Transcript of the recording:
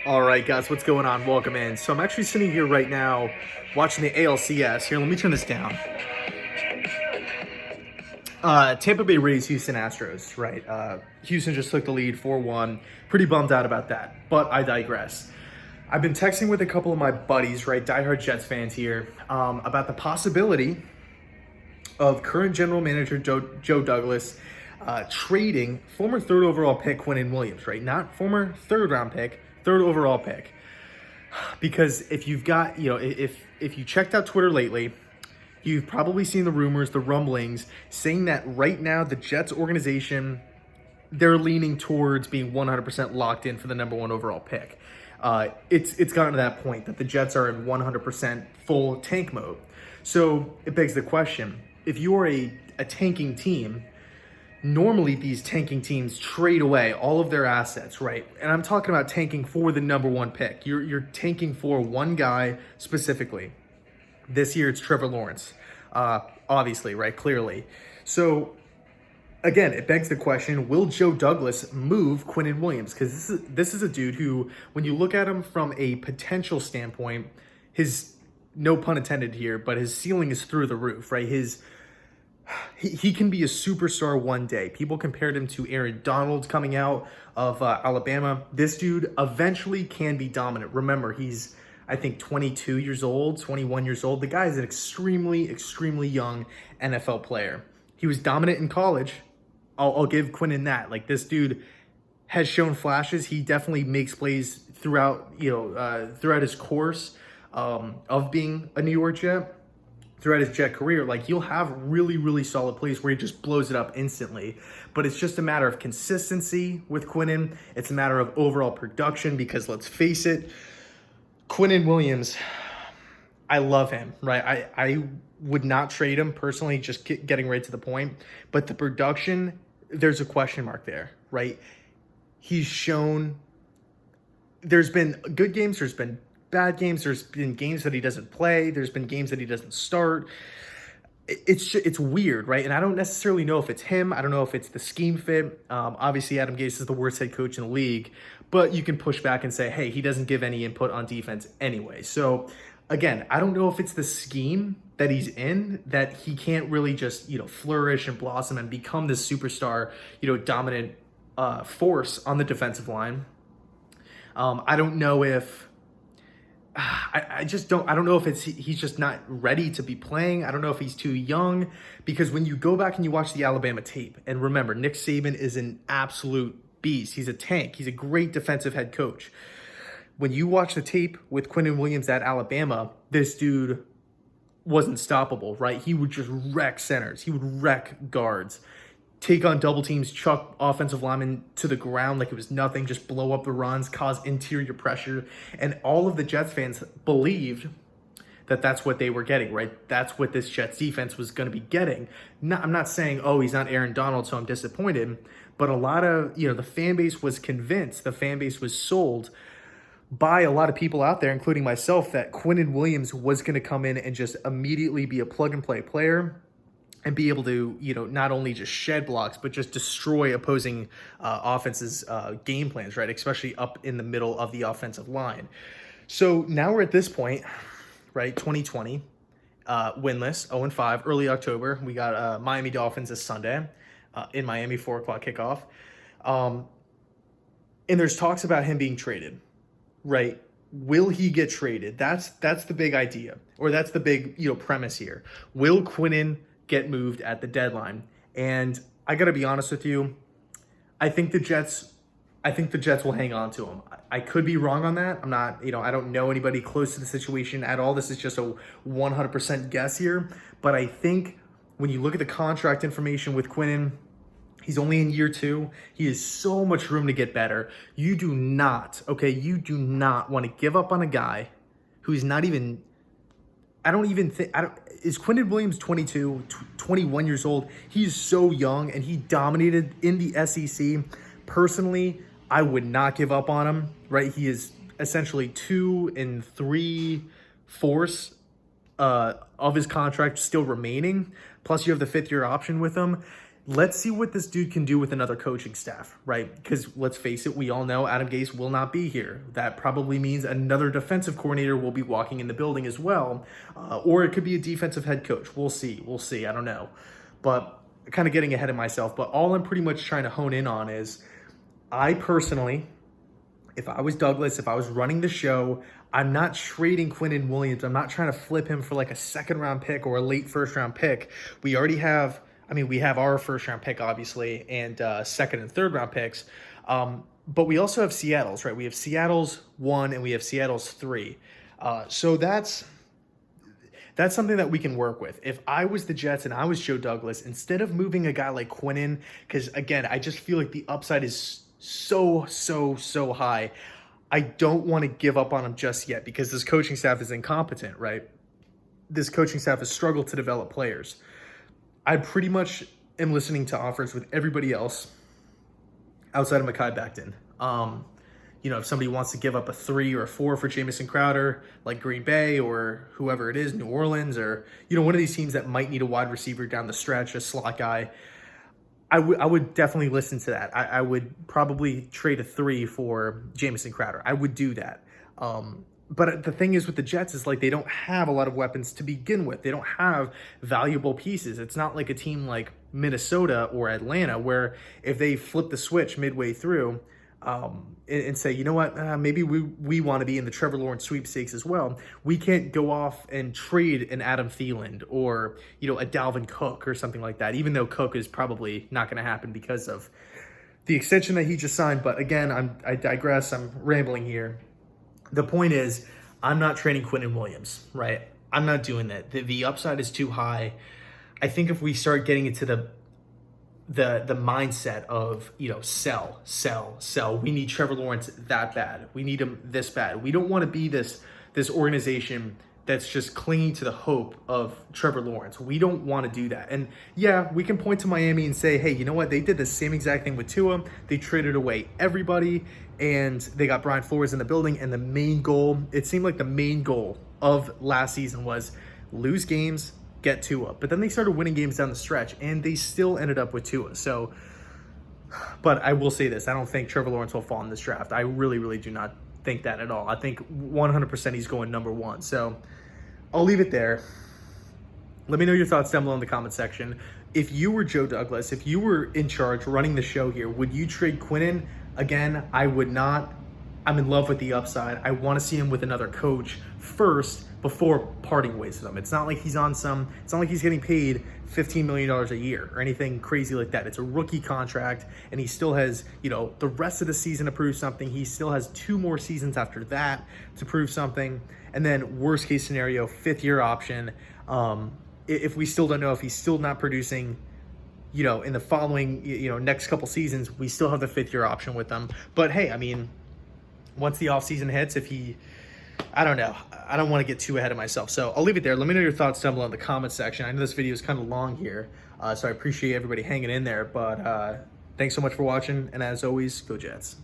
All right, guys, what's going on? Welcome in. So I'm actually sitting here right now watching the ALCS. Here, let me turn this down. Tampa Bay Rays, Houston Astros, right? Houston just took the lead 4-1. Pretty bummed out about that, but I digress. I've been texting with a couple of my buddies, right, diehard Jets fans here, about the possibility of current general manager Joe Douglas trading former third overall pick Quinnen Williams, right? Not former third round pick, third overall pick. Because if you've got, if you checked out Twitter lately, you've probably seen the rumors, the rumblings saying that right now the Jets organization, they're leaning towards being 100% locked in for the number one overall pick. It's gotten to that point that the Jets are in 100% full tank mode. So it begs the question, if you are a tanking team, normally these tanking teams trade away all of their assets, right? And I'm talking about tanking for the number one pick. You're tanking for one guy specifically. This year it's Trevor Lawrence, obviously, right? Clearly. So again, it begs the question, will Joe Douglas move Quinnen Williams? Because this is a dude who, when you look at him from a potential standpoint, his, no pun intended here, but his ceiling is through the roof, right? He can be a superstar one day. People compared him to Aaron Donald coming out of Alabama. This dude eventually can be dominant. Remember, he's, I think, 22 years old, 21 years old. The guy is an extremely, extremely young NFL player. He was dominant in college. I'll give Quinnen that. Like, this dude has shown flashes. He definitely makes plays throughout, throughout his course of being a New York Jet. Throughout his Jet career, like, you'll have really, really solid plays where he just blows it up instantly. But it's just a matter of consistency with Quinnen. It's a matter of overall production because, let's face it, Quinnen Williams, I love him, right? I would not trade him personally, just getting right to the point. But the production, there's a question mark there, right? He's shown, there's been good games, there's been bad games, there's been games that he doesn't play, there's been games that he doesn't start. It's weird, right? And I don't necessarily know if it's him. I don't know if it's the scheme fit. Obviously, Adam Gase is the worst head coach in the league, but you can push back and say, hey, he doesn't give any input on defense anyway. So again, I don't know if it's the scheme that he's in that he can't really just, flourish and blossom and become this superstar, dominant force on the defensive line. I don't know if I don't know if he's just not ready to be playing. I don't know if he's too young, because when you go back and you watch the Alabama tape, and remember, Nick Saban is an absolute beast. He's a tank. He's a great defensive head coach. When you watch the tape with Quinnen Williams at Alabama, this dude was unstoppable, right? He would just wreck centers. He would wreck guards, take on double teams, chuck offensive linemen to the ground like it was nothing, just blow up the runs, cause interior pressure. And all of the Jets fans believed that that's what they were getting, right? That's what this Jets defense was going to be getting. I'm not saying, oh, he's not Aaron Donald, so I'm disappointed. But a lot of, the fan base was convinced, the fan base was sold by a lot of people out there, including myself, that Quinnen Williams was going to come in and just immediately be a plug-and-play player and be able to, not only just shed blocks, but just destroy opposing offenses' game plans, right? Especially up in the middle of the offensive line. So now we're at this point, right? 2020, winless, 0-5, early October. We got Miami Dolphins this Sunday in Miami, 4 o'clock kickoff. And there's talks about him being traded, right? Will he get traded? That's the big idea, or that's the big, premise here. Will Quinnen get moved at the deadline? And I got to be honest with you, I think the Jets will hang on to him. I could be wrong on that. I'm not, I don't know anybody close to the situation at all. This is just a 100% guess here. But I think when you look at the contract information with Quinnen, he's only in year 2. He has so much room to get better. You do not want to give up on a guy who's not even, is Quinnen Williams 22, 21 years old? He's so young, and he dominated in the SEC. Personally, I would not give up on him, right? He is essentially 2 3/4 of his contract still remaining. Plus, you have the 5th-year option with him. Let's see what this dude can do with another coaching staff, right? Because let's face it, we all know Adam Gase will not be here. That probably means another defensive coordinator will be walking in the building as well. Or it could be a defensive head coach. We'll see. We'll see. I don't know. But kind of getting ahead of myself. But all I'm pretty much trying to hone in on is I personally, if I was Douglas, if I was running the show, I'm not trading Quinnen Williams. I'm not trying to flip him for like a second-round pick or a late first-round pick. We already have... we have our first-round pick, obviously, and second and third-round picks. But we also have Seattle's, right? We have Seattle's 1 and we have Seattle's 3. So that's something that we can work with. If I was the Jets and I was Joe Douglas, instead of moving a guy like Quinnen, because, again, I just feel like the upside is so high, I don't want to give up on him just yet because this coaching staff is incompetent, right? This coaching staff has struggled to develop players. I pretty much am listening to offers with everybody else outside of Mekhi Becton. If somebody wants to give up a 3 or a 4 for Jamison Crowder, like Green Bay or whoever it is, New Orleans, or, one of these teams that might need a wide receiver down the stretch, a slot guy, I would definitely listen to that. I would probably trade a 3 for Jamison Crowder. I would do that. But the thing is with the Jets is like they don't have a lot of weapons to begin with. They don't have valuable pieces. It's not like a team like Minnesota or Atlanta where if they flip the switch midway through and say, you know what, maybe we want to be in the Trevor Lawrence sweepstakes as well. We can't go off and trade an Adam Thielen or, a Dalvin Cook or something like that, even though Cook is probably not going to happen because of the extension that he just signed. But again, I digress. I'm rambling here. The point is, I'm not trading Quinnen Williams, right? I'm not doing that. The upside is too high. I think if we start getting into the mindset of, sell. We need Trevor Lawrence that bad. We need him this bad. We don't want to be this organization that's just clinging to the hope of Trevor Lawrence. We don't want to do that. And yeah, we can point to Miami and say, hey, you know what? They did the same exact thing with Tua. They traded away everybody and they got Brian Flores in the building. And the main goal, it seemed like the main goal of last season was lose games, get Tua. But then they started winning games down the stretch and they still ended up with Tua. So, but I will say this, I don't think Trevor Lawrence will fall in this draft. I really do not think that at all. I think 100% he's going number 1. So I'll leave it there. Let me know your thoughts down below in the comment section. If you were Joe Douglas, if you were in charge running the show here, would you trade Quinnen? Again, I would not. I'm in love with the upside. I want to see him with another coach first before parting ways with him. It's not like he's getting paid $15 million a year or anything crazy like that. It's a rookie contract and he still has, the rest of the season to prove something. He still has 2 more seasons after that to prove something. And then worst case scenario, 5th year option. If we still don't know if he's still not producing, in the following, next couple seasons, we still have the 5th year option with them. But hey, once the offseason hits, I don't know. I don't want to get too ahead of myself. So I'll leave it there. Let me know your thoughts down below in the comment section. I know this video is kind of long here, so I appreciate everybody hanging in there. But thanks so much for watching. And as always, go Jets.